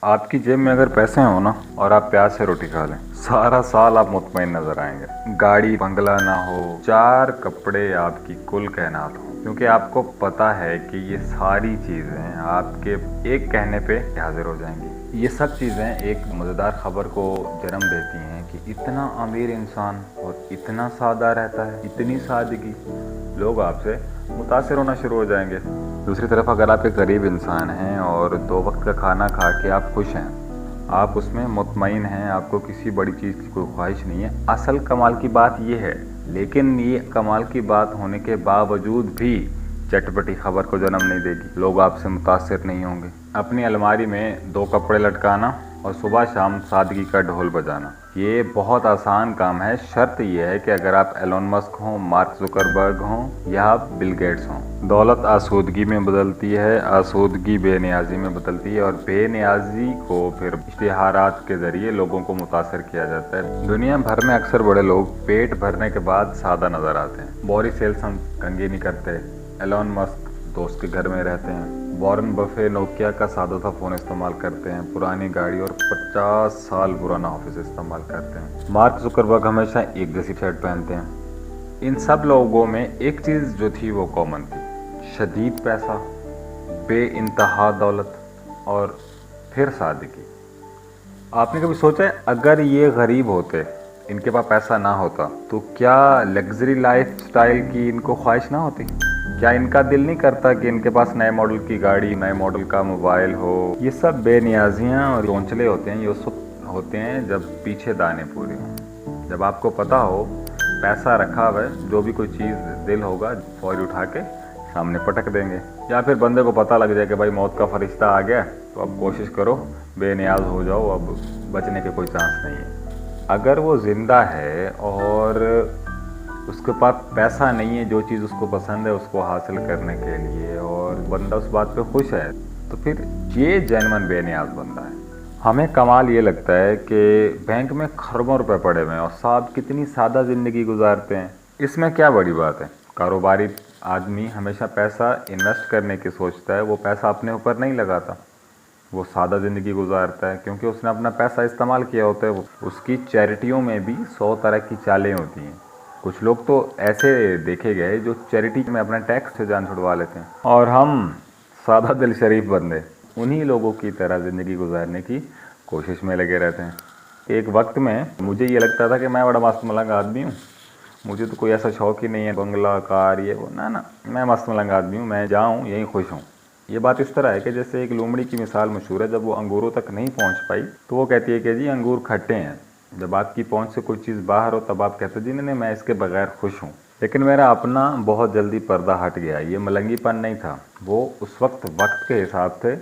आपकी जेब में अगर पैसे हो ना और आप प्याज से रोटी खा लें, सारा साल आप मुतमईन नजर आएंगे। गाड़ी बंगला ना हो, चार कपड़े आपकी कुल कायनात हो, क्योंकि आपको पता है कि ये सारी चीजें आपके एक कहने पे हाजिर हो जाएंगी। ये सब चीजें एक मजेदार खबर को जन्म देती हैं कि इतना अमीर इंसान और इतना सादा रहता है, इतनी सादगी, लोग आपसे मुतासिर होना शुरू हो जाएंगे। दूसरी तरफ अगर आप एक गरीब इंसान हैं और 2 वक्त का खाना खा के आप खुश हैं, आप उसमें मुतमईन हैं, आपको किसी बड़ी चीज़ की कोई ख्वाहिश नहीं है, असल कमाल की बात ये है। लेकिन ये कमाल की बात होने के बावजूद भी चटपटी खबर को जन्म नहीं देगी, लोग आपसे मुतासिर नहीं होंगे। अपनी अलमारी में 2 कपड़े लटकाना और सुबह शाम सादगी का ढोल बजाना, ये बहुत आसान काम है। शर्त यह है कि अगर आप एलोन मस्क हों, मार्क जुकरबर्ग हों या बिल गेट्स हों। दौलत आसूदगी में बदलती है, आसूदगी बेनियाजी में बदलती है और बेनियाजी को फिर इश्तिहारात के जरिए लोगों को मुतासर किया जाता है। दुनिया भर में अक्सर बड़े लोग पेट भरने के बाद सादा नजर आते हैं। बोरिस जेल्सन कंघी नहीं करते, एलोन मस्क दोस्त के घर में रहते हैं, वॉरेन बफे नोकिया का सादा सा फ़ोन इस्तेमाल करते हैं, पुरानी गाड़ी और 50 साल पुराना ऑफिस इस्तेमाल करते हैं। मार्क जुकरबर्ग हमेशा एक जैसी शर्ट पहनते हैं। इन सब लोगों में एक चीज़ जो थी वो कॉमन थी, शदीद पैसा, बेइंतहा दौलत और फिर सादगी। आपने कभी सोचा है अगर ये गरीब होते, इनके पास पैसा ना होता, तो क्या लग्जरी लाइफ स्टाइल की इनको ख्वाहिश ना होती? क्या इनका दिल नहीं करता कि इनके पास नए मॉडल की गाड़ी, नए मॉडल का मोबाइल हो? ये सब बेनियाजियाँ और चौंचले होते हैं, ये उस वक्त होते हैं जब पीछे दाने पूरे हों। जब आपको पता हो पैसा रखा हुआ है, जो भी कोई चीज़ दिल होगा फौरी उठा के सामने पटक देंगे। या फिर बंदे को पता लग जाए कि भाई मौत का फरिश्ता आ गया, तो अब कोशिश करो बेनियाज हो जाओ, अब बचने के कोई चांस नहीं है। अगर वो ज़िंदा है और उसके पास पैसा नहीं है जो चीज़ उसको पसंद है उसको हासिल करने के लिए, और बंदा उस बात पे खुश है, तो फिर ये जेन्युइन बेनियाज बंदा है। हमें कमाल ये लगता है कि बैंक में खरबों रुपए पड़े हुए हैं और साहब कितनी सादा ज़िंदगी गुजारते हैं। इसमें क्या बड़ी बात है? कारोबारी आदमी हमेशा पैसा इन्वेस्ट करने की सोचता है, वो पैसा अपने ऊपर नहीं लगाता, वो सादा ज़िंदगी गुजारता है क्योंकि उसने अपना पैसा इस्तेमाल किया होता है। उसकी चैरिटियों में भी 100 तरह की चालें होती हैं। कुछ लोग तो ऐसे देखे गए जो चैरिटी में अपना टैक्स से जान छुड़वा लेते हैं, और हम सादा दिल शरीफ बंदे उन्हीं लोगों की तरह ज़िंदगी गुजारने की कोशिश में लगे रहते हैं। एक वक्त में मुझे ये लगता था कि मैं बड़ा मस्त मलंग आदमी हूँ, मुझे तो कोई ऐसा शौक ही नहीं है बंगला कार ये वो, ना ना, मैं मस्त मलंग आदमी हूँ, मैं जाऊँ यहीं खुश हूँ। ये बात इस तरह है कि जैसे एक लोमड़ी की मिसाल मशहूर है, जब वो अंगूरों तक नहीं पहुँच पाई तो वो कहती है कि जी अंगूर खट्टे हैं। जब आपकी पहुंच से कोई चीज़ बाहर हो तब आप कहते जी नहीं मैं इसके बगैर खुश हूँ। लेकिन मेरा अपना बहुत जल्दी पर्दा हट गया। ये मलंगीपन नहीं था, वो उस वक्त के हिसाब से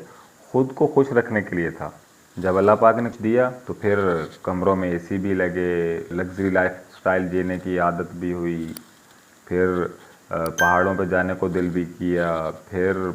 खुद को खुश रखने के लिए था। जब अल्लाह पाक ने दिया तो फिर कमरों में एसी भी लगे, लग्जरी लाइफ स्टाइल जीने की आदत भी हुई, फिर पहाड़ों पे जाने को दिल भी किया, फिर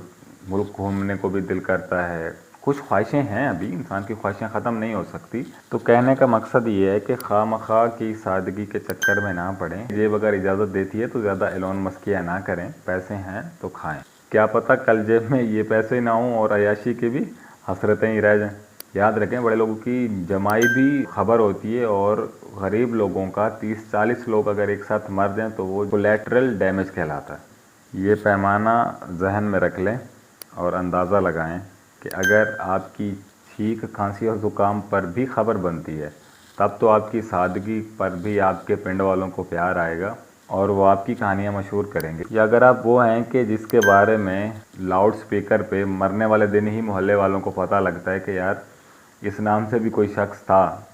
मुल्क घूमने को भी दिल करता है। कुछ ख्वाहिशें हैं, अभी इंसान की ख्वाहिशें ख़त्म नहीं हो सकती। तो कहने का मकसद ये है कि खामखा की सादगी के चक्कर में ना पड़ें। जेब अगर इजाज़त देती है तो ज़्यादा एलोन मस्किया ना करें, पैसे हैं तो खाएं। क्या पता कल जेब में ये पैसे ना हों और अयाशी की भी हसरतें ही रह जाएं। याद रखें, बड़े लोगों की जमाई भी खबर होती है और गरीब लोगों का 30-40 लोग अगर एक साथ मर जाएं तो वो कोलैटरल डैमेज कहलाता है। ये पैमाना जहन में रख लें और अंदाज़ा लगाएं कि अगर आपकी छींक, खांसी और ज़ुकाम पर भी खबर बनती है तब तो आपकी सादगी पर भी आपके पिंड वालों को प्यार आएगा और वो आपकी कहानियाँ मशहूर करेंगे। या अगर आप वो हैं कि जिसके बारे में लाउड स्पीकर पे मरने वाले दिन ही मोहल्ले वालों को पता लगता है कि यार इस नाम से भी कोई शख्स था,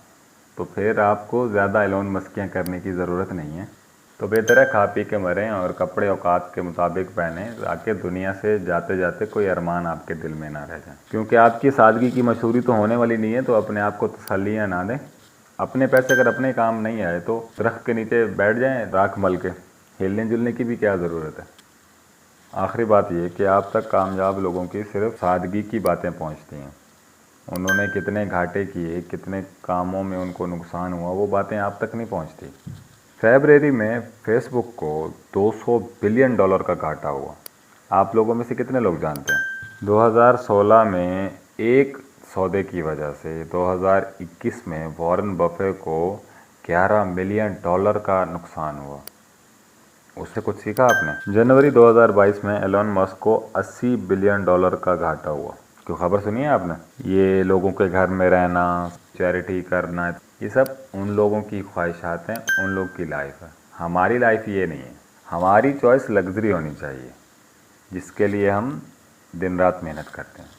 तो फिर आपको ज़्यादा एलोन मस्कियाँ करने की ज़रूरत नहीं है। तो बेहतर है खा पी के मरें और कपड़े औकात के मुताबिक पहने, ताकि दुनिया से जाते जाते कोई अरमान आपके दिल में ना रह जाए। क्योंकि आपकी सादगी की मशहूरी तो होने वाली नहीं है, तो अपने आप को तसल्लियाँ ना दें। अपने पैसे अगर अपने काम नहीं आए तो दरख्त के नीचे बैठ जाएं राख मल के, हिलने जुलने की भी क्या ज़रूरत है। आखिरी बात ये कि आप तक कामयाब लोगों की सिर्फ सादगी की बातें पहुँचती हैं। उन्होंने कितने घाटे किए, कितने कामों में उनको नुकसान हुआ, वो बातें आप तक नहीं पहुँचती। फरवरी में फेसबुक को $200 बिलियन का घाटा हुआ। आप लोगों में से कितने लोग जानते हैं? 2016 में एक सौदे की वजह से 2021 में वॉरेन बफे को $11 मिलियन का नुकसान हुआ। उससे कुछ सीखा आपने? जनवरी 2022 में एलोन मस्क को $80 बिलियन का घाटा हुआ। क्यों, खबर सुनी है आपने? ये लोगों के घर में रहना, चैरिटी करना, ये सब उन लोगों की ख्वाहिशात हैं, उन लोग की लाइफ है। हमारी लाइफ ये नहीं है। हमारी चॉइस लग्जरी होनी चाहिए, जिसके लिए हम दिन रात मेहनत करते हैं।